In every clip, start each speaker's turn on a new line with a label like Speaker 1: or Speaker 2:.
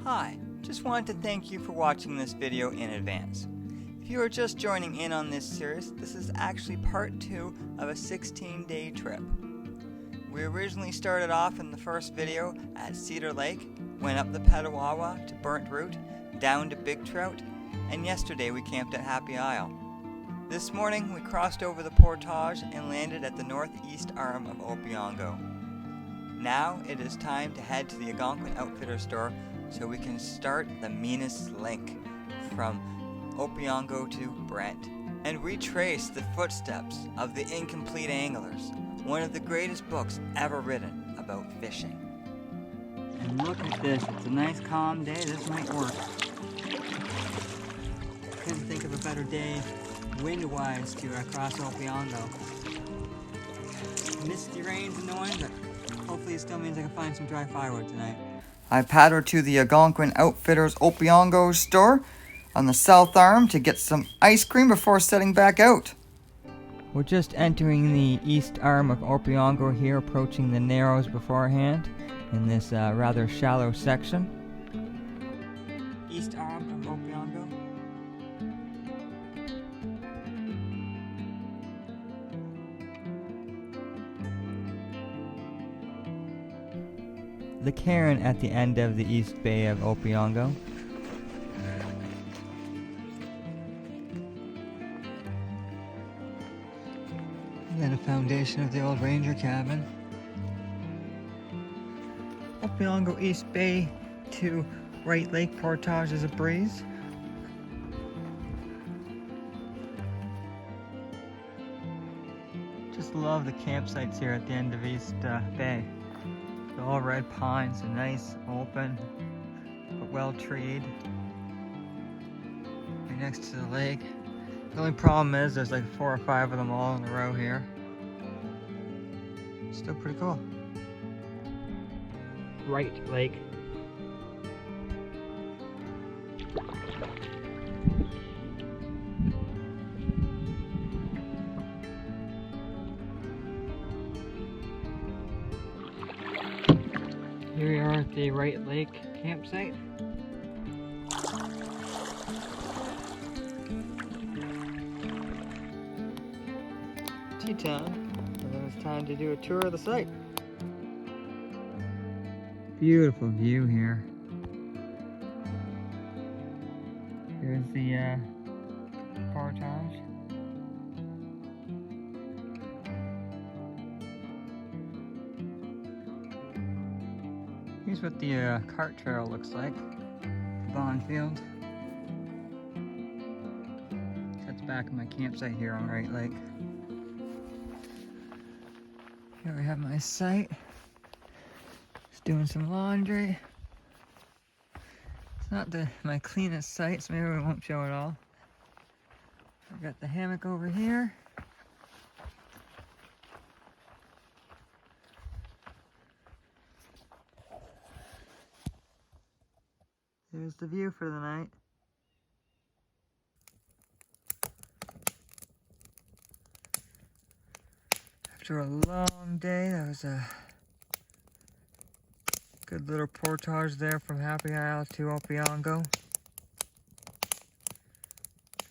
Speaker 1: Hi, just wanted to thank you for watching this video in advance. If you are just joining in on this series, this is actually part 2 of a 16-day trip. We originally started off in the first video at Cedar Lake, went up the Petawawa to Burnt Root, down to Big Trout, and yesterday we camped at Happy Isle. This morning we crossed over the portage and landed at the northeast arm of Opeongo. Now it is time to head to the Algonquin Outfitters store so we can start the Meanest Link from Opeongo to Brent and retrace the footsteps of the Incomplete Anglers, one of the greatest books ever written about fishing. And look at this, it's a nice calm day, this might work. Couldn't think of a better day wind-wise to cross Opeongo. Misty rain's annoying, but hopefully it still means I can find some dry firewood tonight. I paddled to the Algonquin Outfitters Opeongo store on the south arm to get some ice cream before setting back out. We're just entering the east arm of Opeongo here, approaching the Narrows beforehand in this rather shallow section. East arm of Opeongo. The cairn at the end of the east bay of Opeongo. And then a foundation of the old ranger cabin. Opeongo East Bay to Wright Lake portage is a breeze. Just love the campsites here at the end of East Bay. The all red pines are nice, open, but well treed. Right next to the lake. The only problem is there's like 4 or 5 of them all in a row here. Still pretty cool. Wright Lake. Here we are at the Wright Lake campsite. Tea time, and then it's time to do a tour of the site. Beautiful view here. Here's the portage. Here's what the cart trail looks like. Bondfield. That's back of my campsite here on Wright Lake. Here we have my site. Just doing some laundry. It's not my cleanest site, so maybe we won't show it all. I've got the hammock over here. There's the view for the night. After a long day, that was a good little portage there from Happy Isle to Opeongo.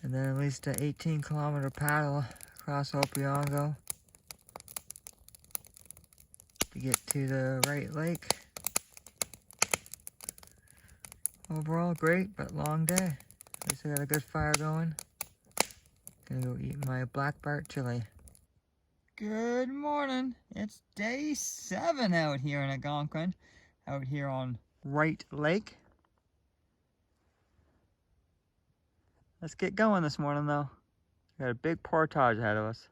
Speaker 1: And then at least an 18-kilometer paddle across Opeongo to get to the Wright Lake. Overall, great, but long day. At least I got a good fire going. Gonna go eat my black bart chili. Good morning. It's day 7 out here in Algonquin, out here on Wright Lake. Let's get going this morning though. Got a big portage ahead of us.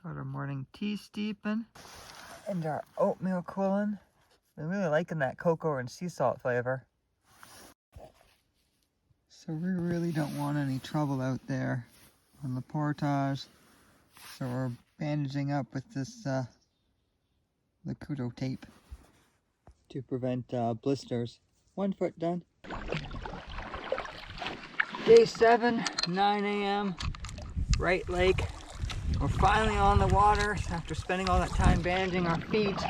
Speaker 1: Got our morning tea steeping and our oatmeal cooling. I'm really liking that cocoa and sea salt flavor. So we really don't want any trouble out there on the portage. So we're bandaging up with this Lacuto tape to prevent blisters. 1 foot done. Day 7, 9 a.m. Wright Lake. We're finally on the water after spending all that time bandaging our feet.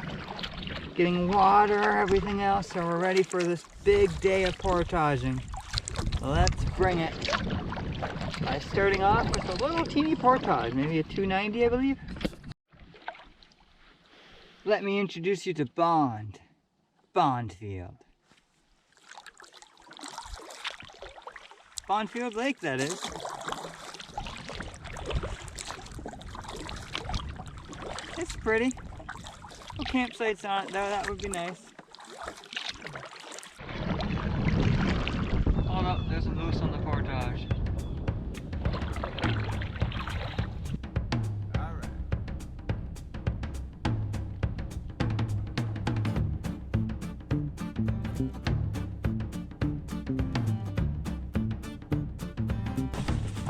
Speaker 1: getting water, everything else, so we're ready for this big day of portaging. Let's bring it. By starting off with a little teeny portage, maybe a 290, I believe. Let me introduce you to Bondfield. Bondfield Lake, that is. It's pretty. No campsites on it though, that would be nice. Hold up, there's a moose on the portage. Alright.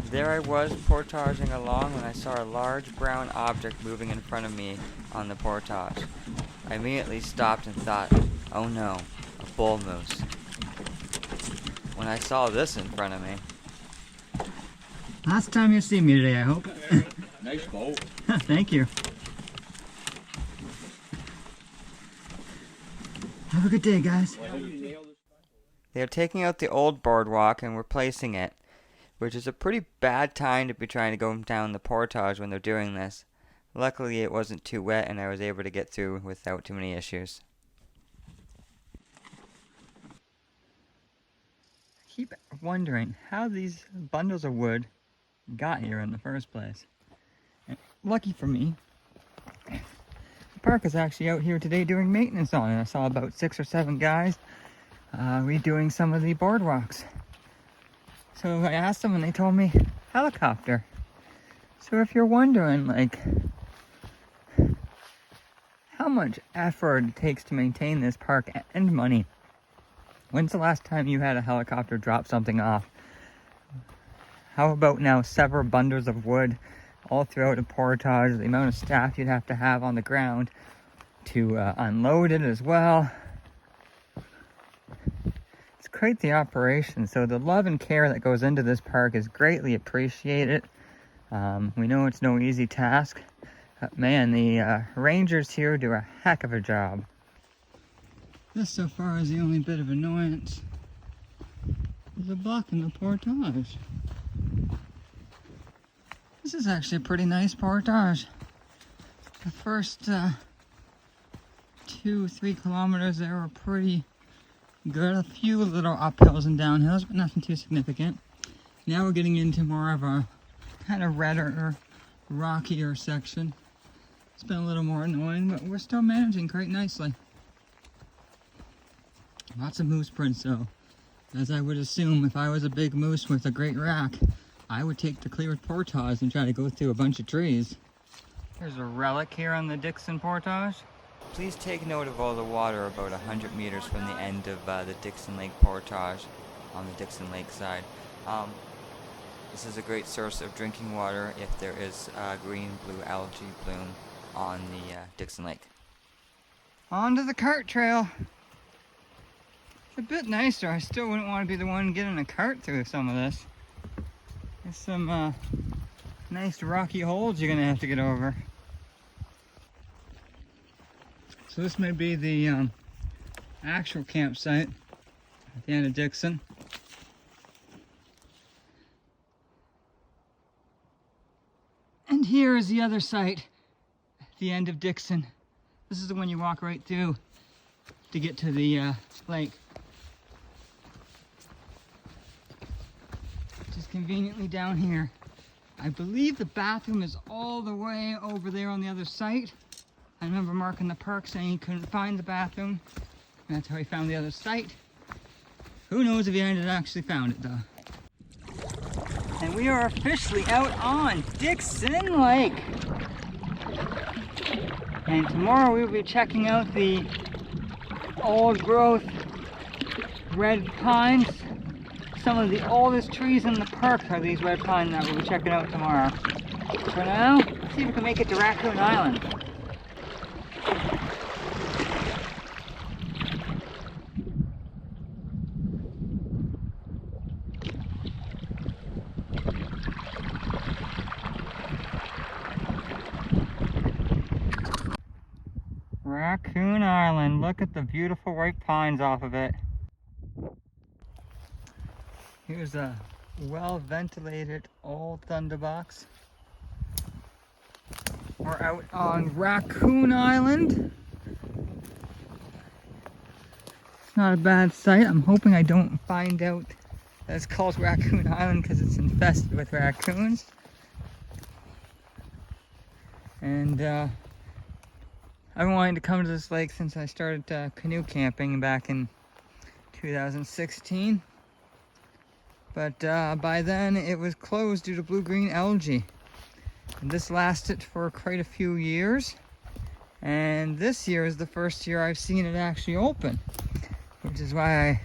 Speaker 1: There I was portaging along when I saw a large brown object moving in front of me on the portage. I immediately stopped and thought, oh no, a bull moose. When I saw this in front of me. Last time you see me today, I hope.
Speaker 2: Nice boat.
Speaker 1: Thank you. Have a good day, guys. They're taking out the old boardwalk and replacing it, which is a pretty bad time to be trying to go down the portage when they're doing this. Luckily it wasn't too wet and I was able to get through without too many issues. I keep wondering how these bundles of wood got here in the first place. And lucky for me, the park is actually out here today doing maintenance on it. I saw about 6 or 7 guys redoing some of the boardwalks. So I asked them and they told me helicopter. So if you're wondering like how much effort it takes to maintain this park and money, when's the last time you had a helicopter drop something off? How about now several bundles of wood all throughout a portage, the amount of staff you'd have to have on the ground to unload it as well. It's quite the operation, so the love and care that goes into this park is greatly appreciated. We know it's no easy task. Man, the rangers here do a heck of a job. This so far is the only bit of annoyance. There's a buck in the portage. This is actually a pretty nice portage. The first 2-3 kilometers there were pretty good. A few little uphills and downhills, but nothing too significant. Now we're getting into more of a kind of redder, rockier section. It's been a little more annoying, but we're still managing quite nicely. Lots of moose prints though. As I would assume, if I was a big moose with a great rack, I would take the cleared portage and try to go through a bunch of trees. There's a relic here on the Dickson portage. Please take note of all the water about 100 meters from the end of the Dickson Lake portage on the Dickson Lake side. This is a great source of drinking water if there is green-blue algae bloom on the Dickson Lake. On to the cart trail. It's a bit nicer. I still wouldn't want to be the one getting a cart through some of this. There's some nice rocky holes you're going to have to get over. So this may be the actual campsite at the end of Dickson. And here is the other site at the end of Dickson. This is the one you walk right through to get to the lake. Just conveniently down here. I believe the bathroom is all the way over there on the other site. I remember Mark in the park saying he couldn't find the bathroom. And that's how he found the other site. Who knows if he actually found it though. And we are officially out on Dickson Lake. And tomorrow we will be checking out the old growth red pines. Some of the oldest trees in the park are these red pines that we'll be checking out tomorrow. For now, let's see if we can make it to Raccoon Island. Raccoon Island, look at the beautiful white pines off of it. Here's a well-ventilated old thunderbox. We're out on Raccoon Island. It's not a bad site. I'm hoping I don't find out that it's called Raccoon Island because it's infested with raccoons. And I've been wanting to come to this lake since I started canoe camping back in 2016. But by then it was closed due to blue-green algae. And this lasted for quite a few years. And this year is the first year I've seen it actually open. Which is why I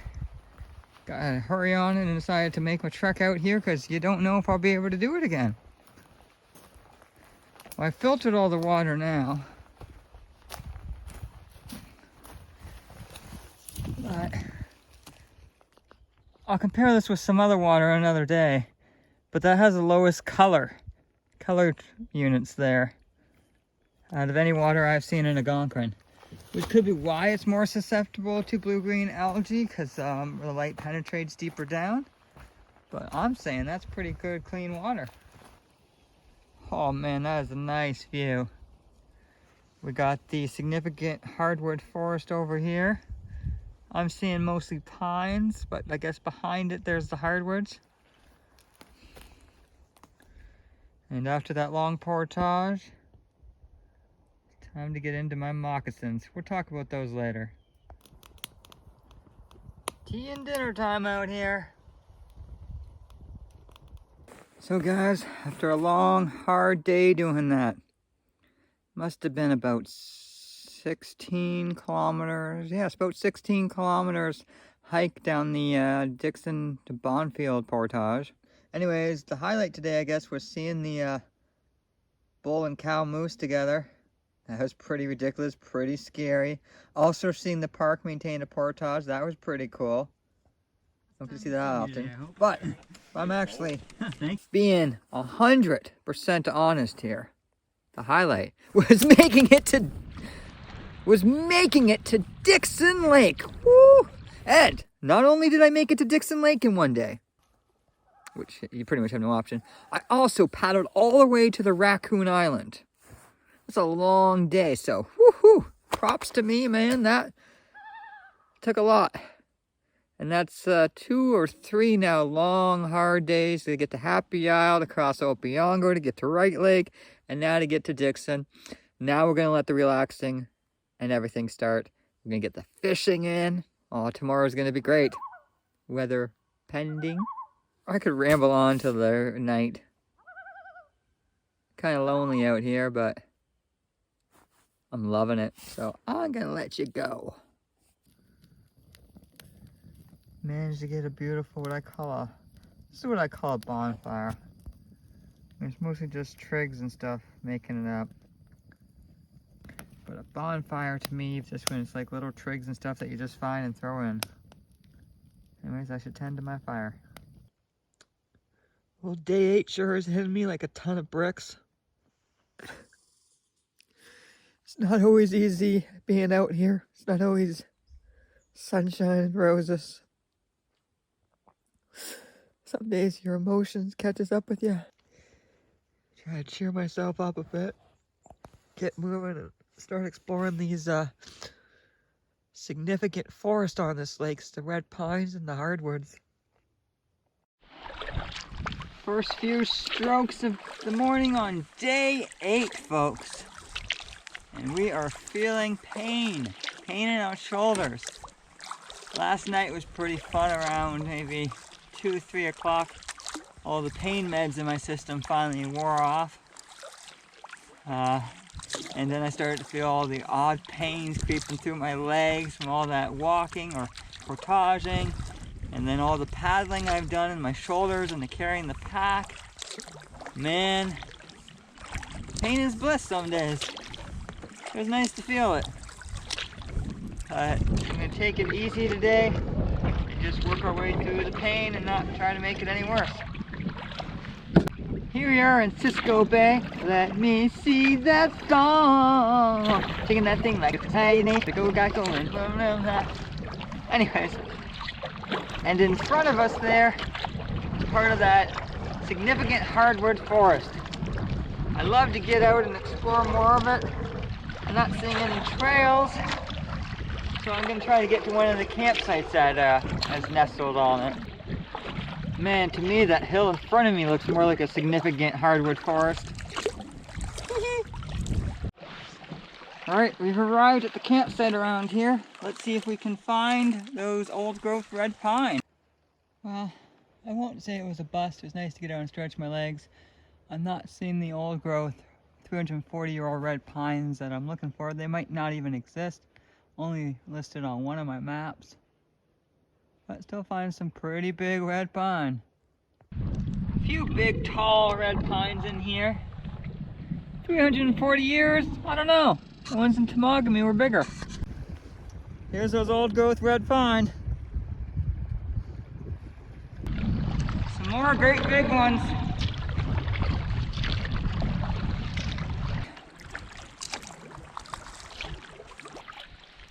Speaker 1: gotta hurry on and decided to make my trek out here, because you don't know if I'll be able to do it again. Well, I filtered all the water now. But I'll compare this with some other water another day. But that has the lowest colored units there out of any water I've seen in Algonquin. Which could be why it's more susceptible to blue-green algae, because the light penetrates deeper down. But I'm saying that's pretty good, clean water. Oh man, that is a nice view. We got the significant hardwood forest over here. I'm seeing mostly pines, but I guess behind it there's the hardwoods. And after that long portage, time to get into my moccasins. We'll talk about those later. Tea and dinner time out here. So guys, after a long, hard day doing that, must have been about 16 kilometers. Yeah, it's about 16 kilometers hike down the Dickson to Bonfield portage. Anyways, the highlight today, I guess, was seeing the bull and cow moose together. That was pretty ridiculous, pretty scary. Also seeing the park maintain a portage, that was pretty cool. Don't get to see that often. But I'm actually being 100% honest here. The highlight was making it to Dickson Lake. Woo! And not only did I make it to Dickson Lake in one day, which you pretty much have no option, I also paddled all the way to the Raccoon Island. It's a long day, so woohoo! Props to me, man. That took a lot. And that's 2 or 3 now long, hard days to get to Happy Isle, to cross Opeongo, to get to Wright Lake, and now to get to Dickson. Now we're going to let the relaxing and everything start. We're going to get the fishing in. Oh, tomorrow's going to be great. Weather pending. I could ramble on till the night. Kind of lonely out here, but I'm loving it, so I'm gonna let you go. Managed to get a beautiful, this is what I call a bonfire. It's mostly just twigs and stuff making it up. But a bonfire to me, just when it's like little twigs and stuff that you just find and throw in. Anyways, I should tend to my fire. Well, day 8 sure has hit me like a ton of bricks. It's not always easy being out here. It's not always sunshine and roses. Some days your emotions catches up with you. Try to cheer myself up a bit. Get moving and start exploring these significant forests on this lake. The red pines and the hardwoods. First few strokes of the morning on day 8, folks. And we are feeling pain in our shoulders. Last night was pretty fun around maybe 2, 3 o'clock. All the pain meds in my system finally wore off. And then I started to feel all the odd pains creeping through my legs from all that walking or portaging. And then all the paddling I've done in my shoulders and the carrying the pack. Man, pain is bliss some days. It was nice to feel it. I'm going to take it easy today and just work our way through the pain and not try to make it any worse. Here we are in Cisco Bay. Let me see that song. Singing that thing like it's tiny. The go got going. Anyways, and in front of us there is part of that significant hardwood forest. I love to get out and explore more of it. I'm not seeing any trails, so I'm going to try to get to one of the campsites that has nestled on it. Man, to me that hill in front of me looks more like a significant hardwood forest. Alright, we've arrived at the campsite around here. Let's see if we can find those old growth red pine. Well, I won't say it was a bust. It was nice to get out and stretch my legs. I'm not seeing the old growth 340-year-old red pines that I'm looking for. They might not even exist. Only listed on one of my maps. But still find some pretty big red pine. A few big tall red pines in here. 340 years? I don't know. The ones in Temagami were bigger. Here's those old growth red pine. Some more great big ones.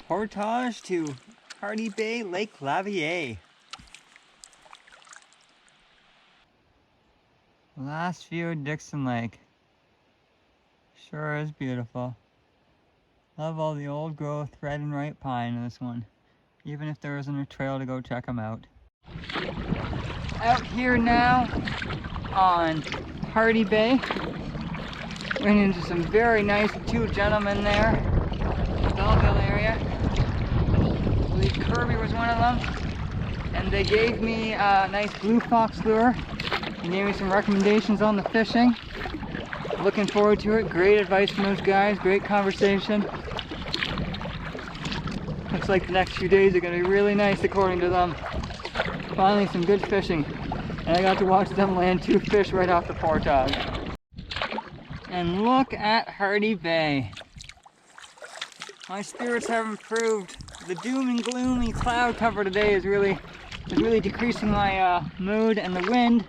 Speaker 1: Portage to Hardy Bay, Lake Lavielle. Last view of Dickson Lake. Sure is beautiful. Love all the old growth red and white pine in this one. Even if there isn't a trail to go check them out. Out here now on Hardy Bay. Went into some very nice two gentlemen there. Lavielle area. I believe Kirby was one of them. And they gave me a nice blue fox lure. They gave me some recommendations on the fishing. Looking forward to it. Great advice from those guys. Great conversation. Looks like the next few days are going to be really nice according to them. Finally some good fishing. And I got to watch them land 2 fish right off the portage. And look at Hardy Bay. My spirits have improved. The doom and gloomy cloud cover today is really decreasing my mood, and the wind,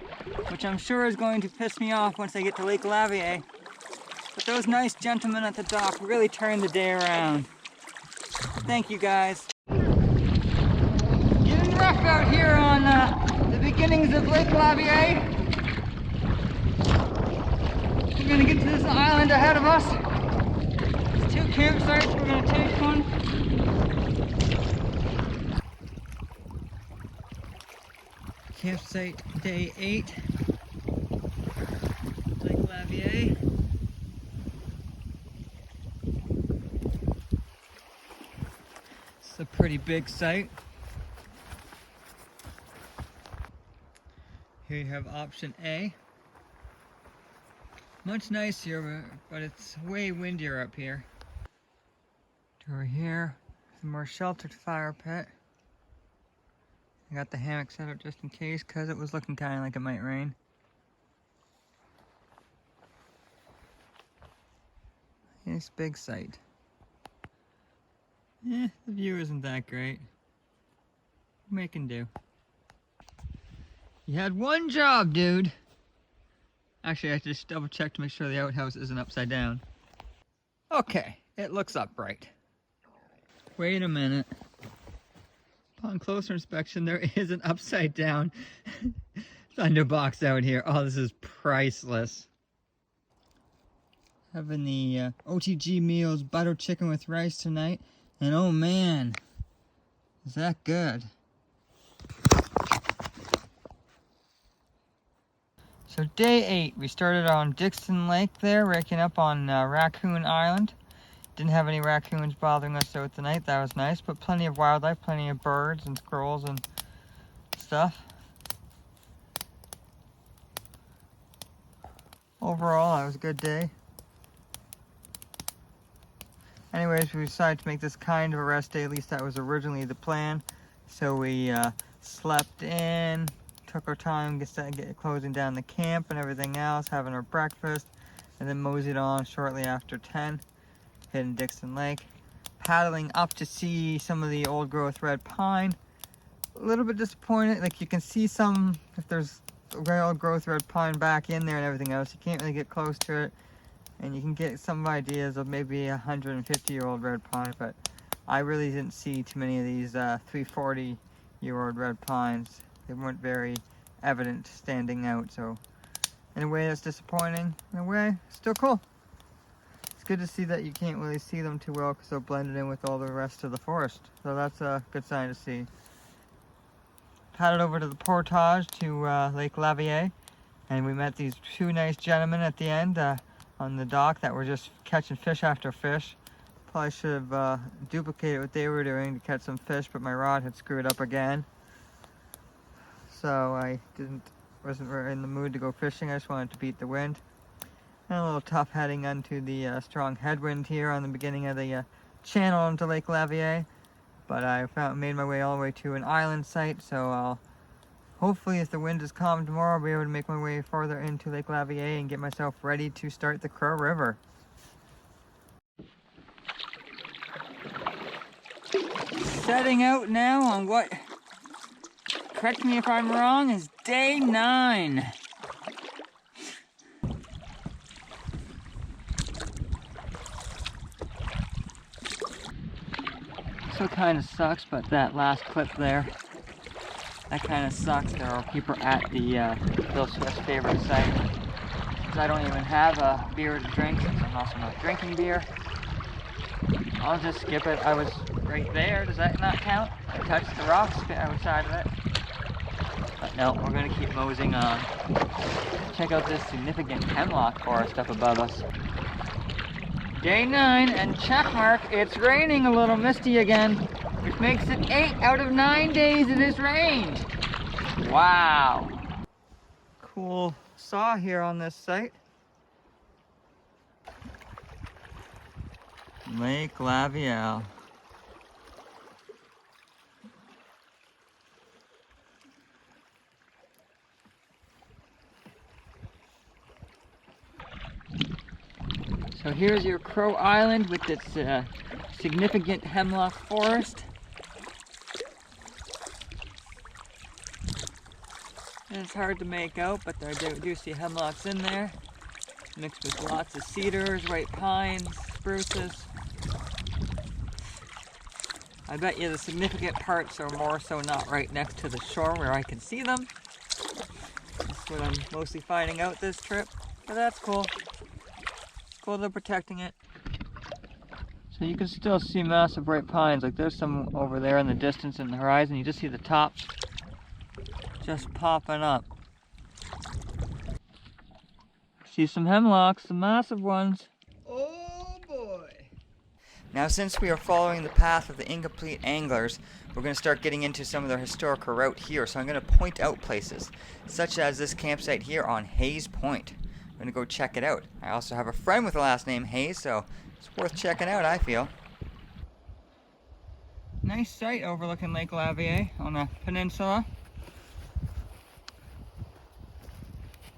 Speaker 1: which I'm sure is going to piss me off once I get to Lake Lavielle. But those nice gentlemen at the dock really turned the day around. Thank you guys. Getting rough out here on the beginnings of Lake Lavielle. We're gonna get to this island ahead of us. There's 2 campsites, we're gonna take one. Campsite day 8, Lake Lavielle. It's a pretty big site. Here you have option A. Much nicer, but it's way windier up here. Over here, a more sheltered fire pit. I got the hammock set up just in case, because it was looking kind of like it might rain. Nice big site. The view isn't that great. Making do. You had one job, dude. Actually, I just double checked to make sure the outhouse isn't upside down. Okay, it looks upright. Wait a minute. Upon closer inspection, there is an upside down thunderbox out here. Oh, this is priceless. Having the OTG Meals butter chicken with rice tonight. And oh man, is that good. So day 8, we started on Dickson Lake there, raking up on Raccoon Island. Didn't have any raccoons bothering us out tonight, that was nice, but plenty of wildlife, plenty of birds and squirrels and stuff. Overall, that was a good day. Anyways, we decided to make this kind of a rest day, at least that was originally the plan. So we slept in, took our time, closing down the camp and everything else, having our breakfast, and then moseyed on shortly after 10. Hitting Dickson Lake, paddling up to see some of the old growth red pine. A little bit disappointed, like you can see some, if there's old growth red pine back in there and everything else. You can't really get close to it, and you can get some ideas of maybe 150-year-old red pine, but I really didn't see too many of these 340-year-old red pines. They weren't very evident standing out, so in a way that's disappointing. In a way, still cool. It's good to see that you can't really see them too well because they're blended in with all the rest of the forest. So that's a good sign to see. Headed over to the portage to Lake Lavielle, and we met these two nice gentlemen at the end on the dock that were just catching fish after fish. Probably should have duplicated what they were doing to catch some fish, but my rod had screwed up again. So I wasn't really in the mood to go fishing. I just wanted to beat the wind. And a little tough heading onto the strong headwind here on the beginning of the channel into Lake Lavielle. But I made my way all the way to an island site, so I'll hopefully, if the wind is calm tomorrow, I'll be able to make my way farther into Lake Lavielle and get myself ready to start the Crow River. Setting out now on what, correct me if I'm wrong, is day 9. So kind of sucks, but that last clip there, that kind of sucks. There are people at the Bill Swift's favorite site. Because I don't even have a beer to drink, since I'm also not drinking beer. I'll just skip it. I was right there. Does that not count? I touched the rocks outside of it. But no, we're going to keep moseying on. Check out this significant hemlock forest up above us. Day 9, and check mark, it's raining a little misty again, which makes it 8 out of 9 days it has rained. Wow. Cool saw here on this site. Lake Lavielle. So here's your Crow Island with its significant hemlock forest. And it's hard to make out, but I do see hemlocks in there, mixed with lots of cedars, white pines, spruces. I bet you the significant parts are more so not right next to the shore where I can see them. That's what I'm mostly finding out this trip, but that's cool. They're protecting it. So you can still see massive white pines. Like there's some over there in the distance in the horizon. You just see the tops just popping up. See some hemlocks, some massive ones. Oh boy. Now since we are following the path of the incomplete anglers, we're going to start getting into some of their historical route here. So I'm going to point out places, such as this campsite here on Hayes Point. I'm going to go check it out. I also have a friend with the last name Hayes, so it's worth checking out, I feel. Nice site overlooking Lake Lavielle on the peninsula.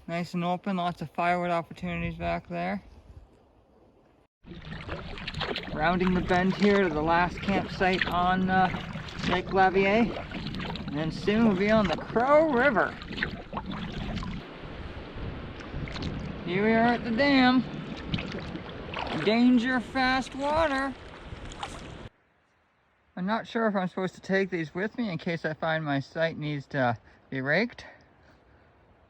Speaker 1: Nice and open, lots of firewood opportunities back there. Rounding the bend here to the last campsite on Lake Lavielle. And then soon we'll be on the Crow River. Here we are at the dam. Danger, fast water. I'm not sure if I'm supposed to take these with me in case I find my site needs to be raked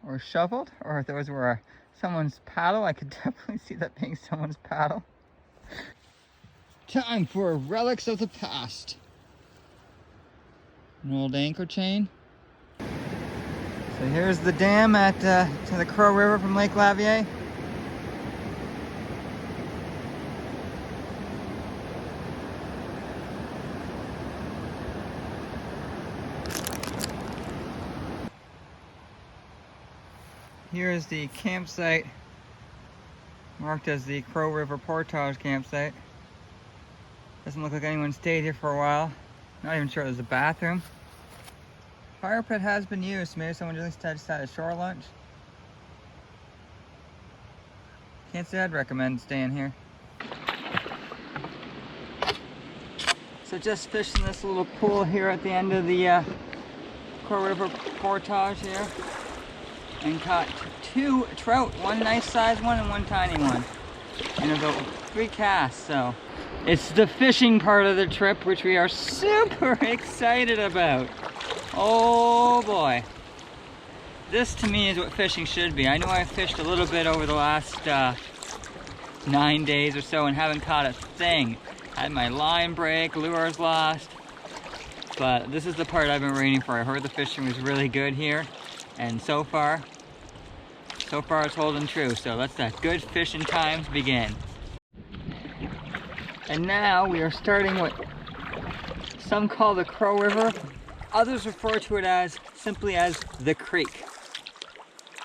Speaker 1: or shoveled, or if those were someone's paddle. I could definitely see that being someone's paddle. Time for relics of the past. An old anchor chain. So here's the dam at to the Crow River from Lake Lavielle. Here is the campsite marked as the Crow River Portage campsite. Doesn't look like anyone stayed here for a while. Not even sure there's a bathroom. Fire pit has been used. Maybe someone just had a shore lunch. Can't say I'd recommend staying here. So just fishing this little pool here at the end of the Crow River Portage here. and caught 2 trout, one nice sized one and one tiny one, in about 3 casts. So it's the fishing part of the trip, which we are super excited about. Oh boy. This to me is what fishing should be. I know I fished a little bit over the last 9 days or so and haven't caught a thing. Had my line break, lures lost. But this is the part I've been waiting for. I heard the fishing was really good here. And so far it's holding true. So let that good fishing times begin. And now we are starting what some call the Crow River. Others refer to it as simply as the creek.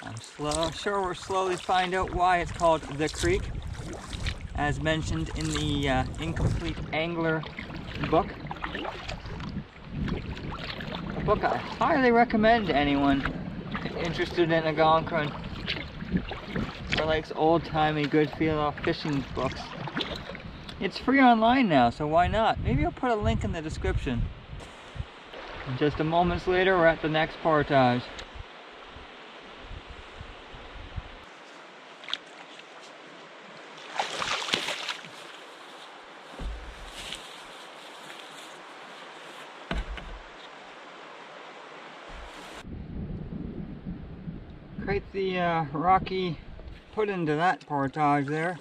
Speaker 1: I'm sure we'll slowly find out why it's called the creek, as mentioned in the Incomplete Angler book. A book I highly recommend to anyone interested in Algonquin or likes old-timey good feel fishing books. It's free online now, so why not? Maybe I'll put a link in the description. And just a moments later, we're at the next portage. Quite the rocky put into that portage there.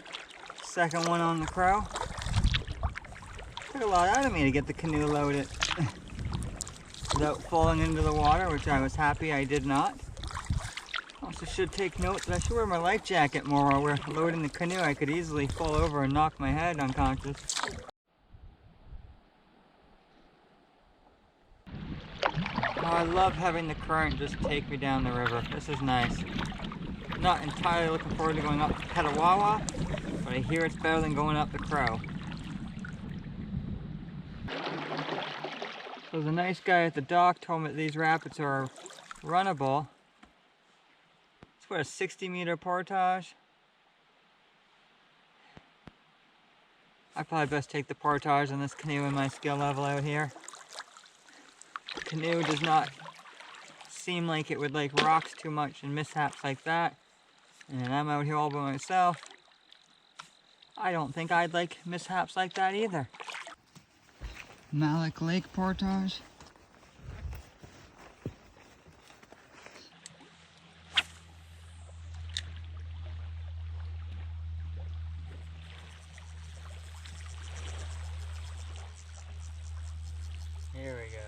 Speaker 1: Second one on the Crow. Took a lot out of me to get the canoe loaded without falling into the water, which I was happy I did not. Also should take note that I should wear my life jacket more while we're loading the canoe. I could easily fall over and knock my head unconscious. Oh, I love having the current just take me down the river. This is nice. Not entirely looking forward to going up Petawawa, but I hear it's better than going up the Crow. So the nice guy at the dock told me that these rapids are runnable. It's what, a 60-meter portage? I probably best take the portage on this canoe in my skill level out here. The canoe does not seem like it would like rocks too much and mishaps like that. And I'm out here all by myself. I don't think I'd like mishaps like that either. Mallic Lake portage. Here we go.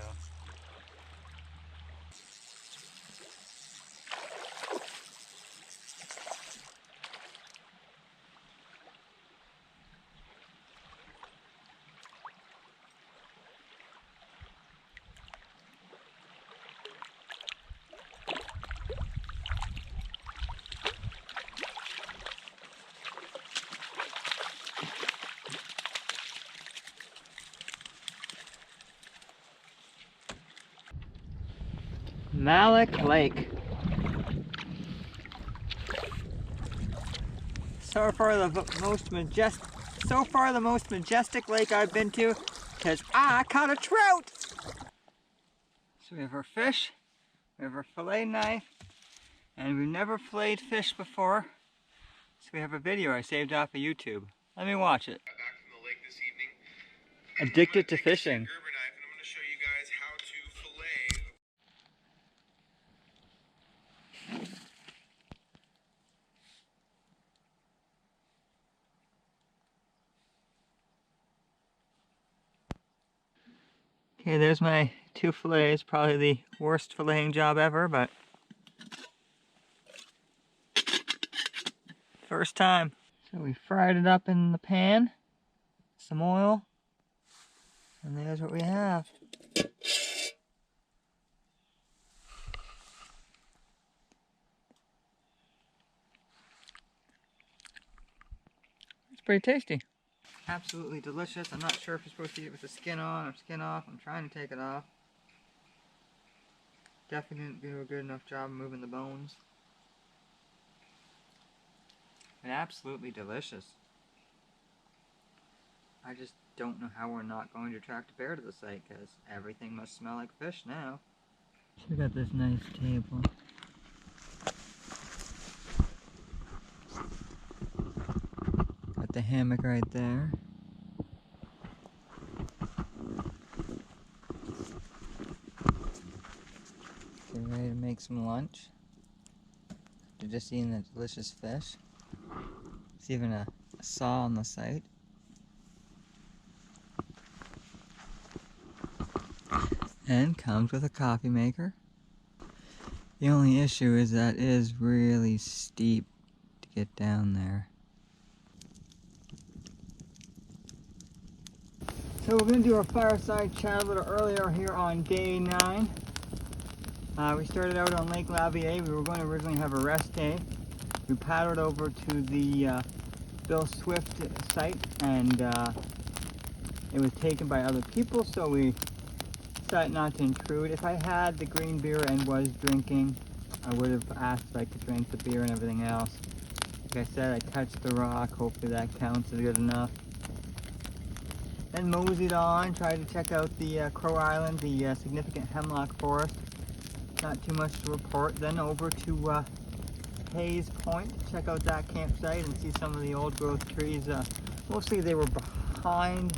Speaker 1: Mallic Lake. So far the most majestic lake I've been to, because I caught a trout. So we have our fish, we have our fillet knife, and we've never filleted fish before. So we have a video I saved off of YouTube. Let me watch it.
Speaker 2: Back from the lake this evening.
Speaker 1: Addicted to fishing.
Speaker 2: Gerber knife, and I'm going to show you guys how to fillet.
Speaker 1: Okay, there's my 2 fillets. Probably the worst filleting job ever, but first time. So we fried it up in the pan, some oil, and there's what we have. It's pretty tasty. Absolutely delicious. I'm not sure if you're supposed to eat it with the skin on or skin off. I'm trying to take it off. Definitely didn't do a good enough job moving the bones. And absolutely delicious. I just don't know how we're not going to attract a bear to the site, because everything must smell like fish now. So we got this nice table. the hammock right there. Get ready to make some lunch. They're just eating the delicious fish. There's even a saw on the site. And comes with a coffee maker. The only issue is that it is really steep to get down there. So we're going to do our fireside chat a little earlier here on day 9. We started out on Lake Lavielle. We were going to originally have a rest day. We paddled over to the Bill Swift site, and it was taken by other people, so we decided not to intrude. If I had the green beer and was drinking, I would have asked if I could drink the beer and everything else. Like I said, I touched the rock. Hopefully that counts as good enough. Then moseyed on, tried to check out the Crow Island, the significant hemlock forest. Not too much to report. Then over to Hayes Point, check out that campsite and see some of the old growth trees. Mostly they were behind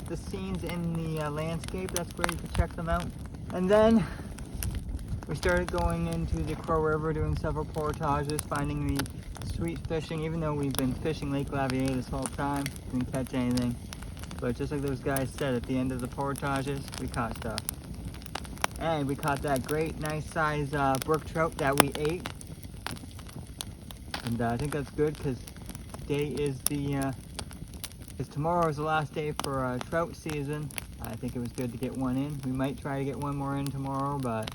Speaker 1: the scenes in the landscape. That's where you can check them out. And then we started going into the Crow River, doing several portages, finding the sweet fishing. Even though we've been fishing Lake Lavielle this whole time, didn't catch anything. But just like those guys said, at the end of the portages, we caught stuff. And we caught that great, nice size brook trout that we ate. And I think that's good because today is tomorrow is the last day for trout season. I think it was good to get one in. We might try to get one more in tomorrow, but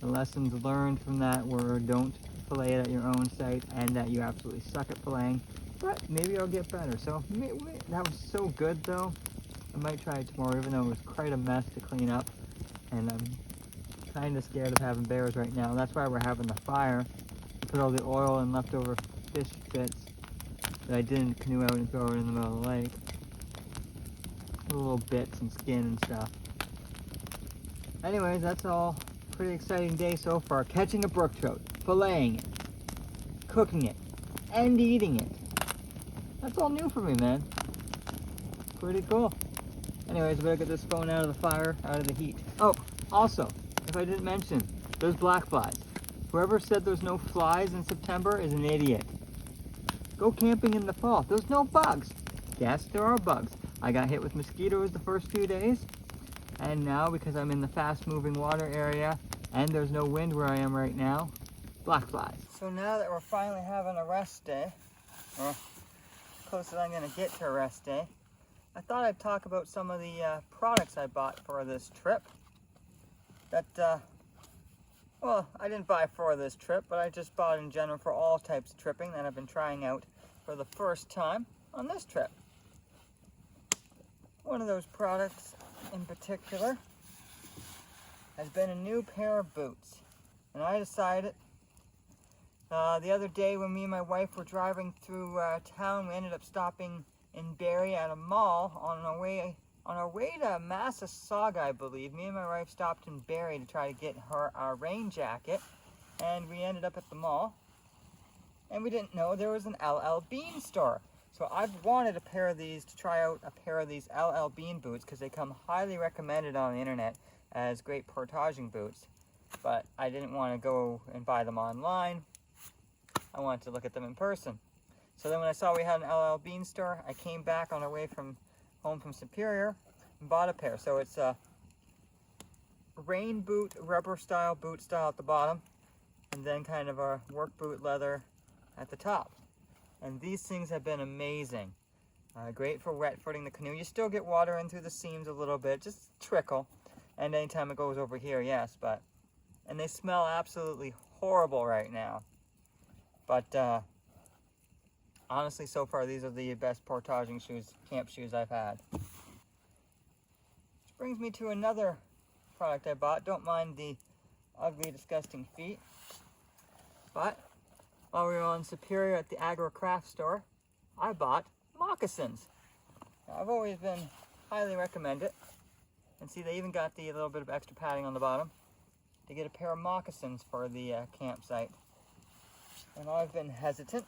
Speaker 1: the lessons learned from that were don't fillet it at your own site and that you absolutely suck at filleting. But maybe I'll get better. So that was so good though. I might try it tomorrow, even though it was quite a mess to clean up. And I'm kind of scared of having bears right now. That's why we're having the fire. I put all the oil and leftover fish bits that I didn't canoe out and throw it in the middle of the lake. The little bits and skin and stuff. Anyways, that's all. Pretty exciting day so far. Catching a brook trout, filleting it, cooking it, and eating it. That's all new for me, man. Pretty cool. Anyways, I better get this phone out of the fire, out of the heat. Oh, also, if I didn't mention, those black flies. Whoever said there's no flies in September is an idiot. Go camping in the fall. There's no bugs. Yes, there are bugs. I got hit with mosquitoes the first few days. And now, because I'm in the fast-moving water area, and there's no wind where I am right now, black flies. So now that we're finally having a rest day, or close as I'm going to get to a rest day, I thought I'd talk about some of the products I bought for this trip. That, well, I didn't buy for this trip, but I just bought in general for all types of tripping that I've been trying out for the first time on this trip. One of those products in particular has been a new pair of boots. And I decided the other day when me and my wife were driving through town, we ended up stopping in Barrie at a mall on our way to Massasauga, I believe. Me and my wife stopped in Barrie to try to get her our rain jacket, and we ended up at the mall, and we didn't know there was an LL Bean store. So I've wanted a pair of these, to try out a pair of these LL Bean boots, because they come highly recommended on the internet as great portaging boots, but I didn't want to go and buy them online. I wanted to look at them in person. So then when I saw we had an LL Bean store, I came back on our way home from Superior and bought a pair. So it's a rain boot, rubber style boot style at the bottom, and then kind of a work boot leather at the top. And these things have been amazing. Great for wet footing the canoe. You still get water in through the seams a little bit, just trickle. And anytime it goes over here, yes, but, and they smell absolutely horrible right now. But honestly, so far, these are the best portaging shoes, camp shoes I've had. Which brings me to another product I bought. Don't mind the ugly, disgusting feet. But while we were on Superior at the Agro Craft store, I bought moccasins. Now, I've always been highly recommended. And see, they even got the little bit of extra padding on the bottom to get a pair of moccasins for the campsite. And I've been hesitant,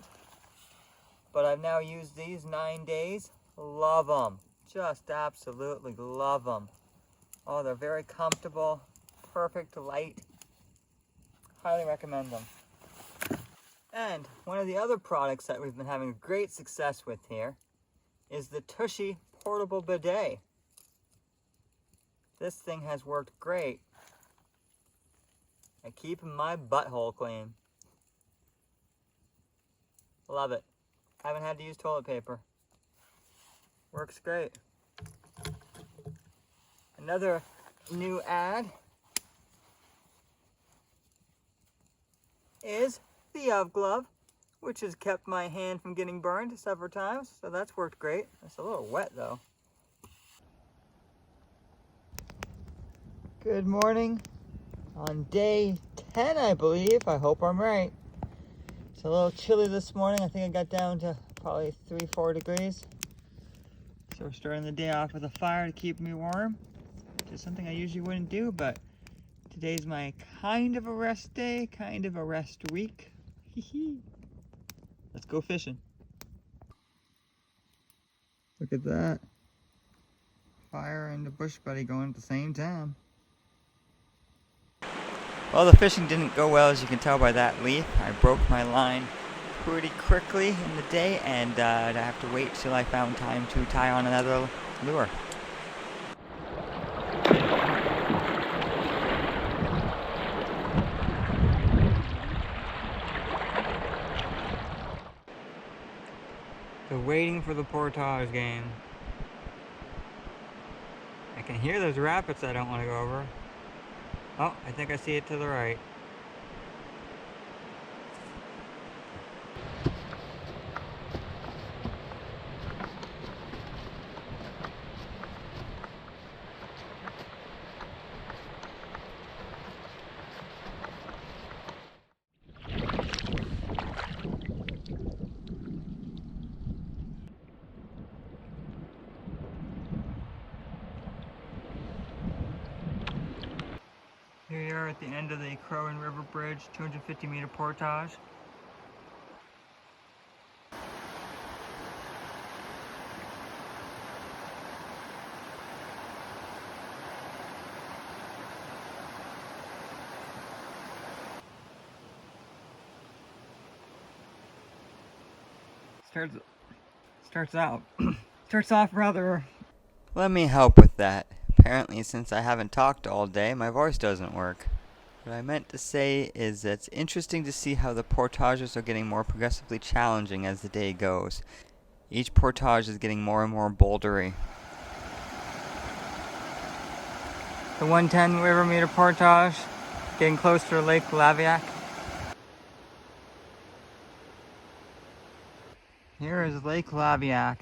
Speaker 1: but I've now used these 9 days. Love them. Just absolutely love them. Oh, they're very comfortable, perfect light. Highly recommend them. And one of the other products that we've been having great success with here is the Tushy Portable Bidet. This thing has worked great at keeping my butthole clean. Love it. Haven't had to use toilet paper. Works great. Another new ad is the Of Glove, which has kept my hand from getting burned several times, so that's worked great. It's a little wet though. Good morning on day 10, I believe. I hope I'm right. It's a little chilly this morning. I think I got down to probably 3-4 degrees. So we're starting the day off with a fire to keep me warm, which is something I usually wouldn't do, but today's my kind of a rest day, kind of a rest week. Let's go fishing. Look at that. Fire and the bush buddy going at the same time. Well, the fishing didn't go well, as you can tell by that leaf. I broke my line pretty quickly in the day, and I'd have to wait till I found time to tie on another lure. So waiting for the portage game. I can hear those rapids I don't want to go over. Oh, I think I see it to the right. Here we are at the end of the Crow and River Bridge, 250-meter portage. Starts off rather. Let me help with that. Apparently, since I haven't talked all day, my voice doesn't work. What I meant to say is that it's interesting to see how the portages are getting more progressively challenging as the day goes. Each portage is getting more and more bouldery. The 110 river meter portage, getting closer to Lake Lavielle. Here is Lake Lavielle.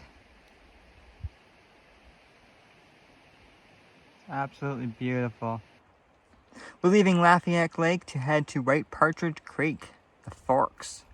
Speaker 1: Absolutely beautiful. We're leaving Mallic Lake to head to Wright Partridge Creek, the Forks.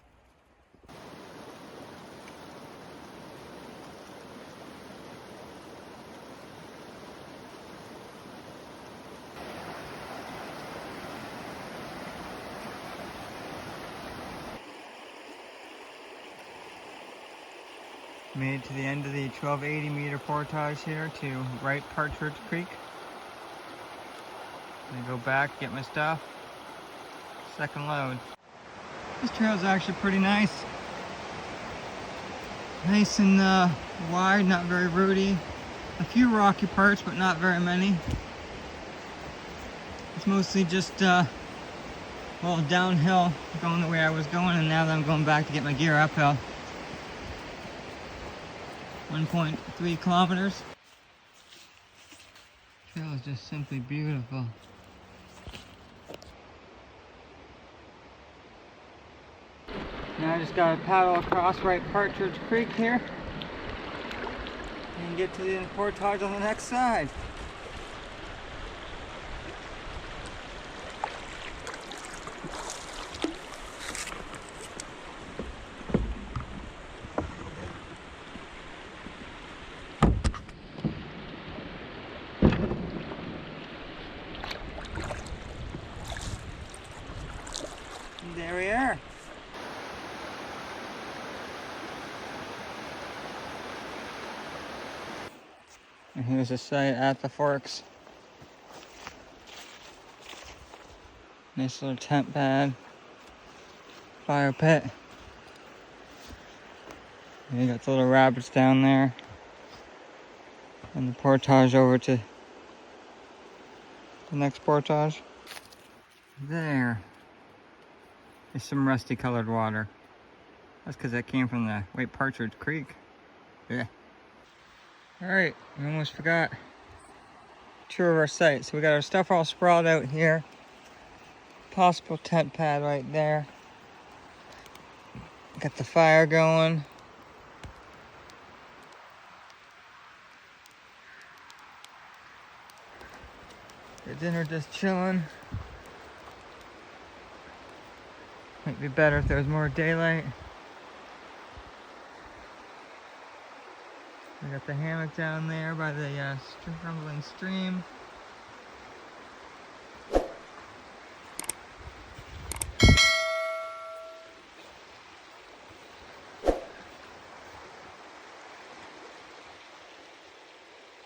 Speaker 1: Made it to the end of the 1280-meter portage here to Wright Partridge Creek. I'm gonna go back, get my stuff. Second load. This trail is actually pretty nice. Nice and wide, not very rooty. A few rocky parts, but not very many. It's mostly just well, downhill, going the way I was going, and now that I'm going back to get my gear uphill. 1.3 kilometers. The trail is just simply beautiful. Now I just gotta paddle across Wright Partridge Creek here and get to the portage on the next side. And there we are. And here's a site at the forks. Nice little tent pad. Fire pit. And you got the little rabbits down there. And the portage over to the next portage. There. There's some rusty colored water. That's because that came from the White Partridge Creek. Yeah. Alright, we almost forgot 2 of our sites. So we got our stuff all sprawled out here. Possible tent pad right there. Got the fire going. The dinner just chilling. Might be better if there was more daylight. We got the hammock down there by the rumbling stream.